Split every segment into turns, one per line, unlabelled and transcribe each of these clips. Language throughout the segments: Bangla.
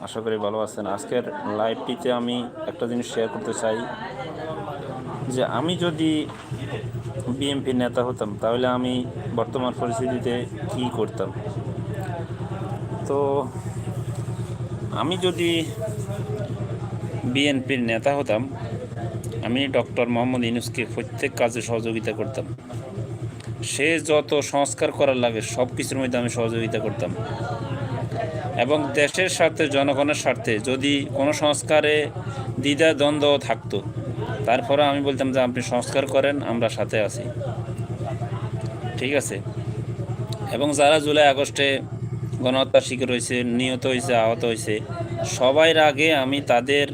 আশা করি ভালো আছেন। আজকের লাইভটিতে আমি একটা জিনিস শেয়ার করতে চাই যে আমি যদি বিএনপির নেতা হতাম তাহলে আমি বর্তমান পরিস্থিতিতে কী করতাম। তো আমি যদি বিএনপির নেতা হতাম, আমি ডক্টর মোহাম্মদ ইউনূসকে প্রত্যেক কাজে সহযোগিতা করতাম। সে যত সংস্কার করার লাগে সব কিছুর মধ্যে আমি সহযোগিতা করতাম, এবং দেশের স্বার্থে, জনগণের স্বার্থে যদি কোনো সংস্কারে দ্বিধা দ্বন্দ্ব থাকতো, তারপরে আমি বলতাম যে আপনি সংস্কার করেন, আমরা সাথে আছি, ঠিক আছে। এবং যারা জুলাই আগস্টে গণহত্যার শিকার হয়েছে, নিহত হয়েছে, আহত হয়েছে, সবার আগে আমি তাদের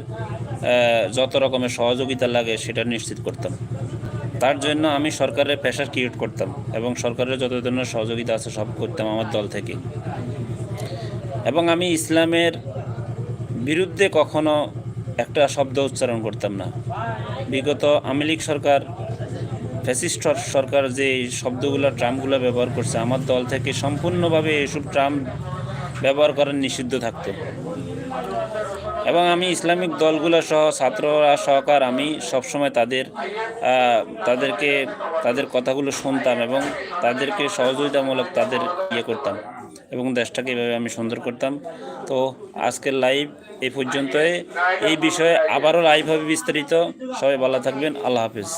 যত রকমের সহযোগিতা লাগে সেটা নিশ্চিত করতাম। তার জন্য আমি সরকারের প্রেশার ক্রিয়েট করতাম এবং সরকারের যত ধরনের সহযোগিতা আছে সব করতাম আমার দল থেকে। এবং আমি ইসলামের বিরুদ্ধে কখনো একটা শব্দ উচ্চারণ করতাম না। বিগত আওয়ামী লীগ সরকার, ফ্যাসিস্ট সরকার যে শব্দগুলো, ট্রামগুলো ব্যবহার করছে, আমার দল থেকে সম্পূর্ণভাবে এসব ট্রাম ব্যবহার করা নিষিদ্ধ থাকতো। এবং আমি ইসলামিক দলগুলো সহ ছাত্ররা সহকার আমি সবসময় তাদের কথাগুলো শুনতাম এবং তাদেরকে সহযোগিতামূলক তাদের করতাম এবং দেশটাকে এভাবে আমি সুন্দর করতাম। তো আজকের লাইভ এই পর্যন্তই। এই বিষয়ে আবারও লাইভ হবে বিস্তারিত। সবাই ভালো থাকবেন। আল্লাহ হাফিজ।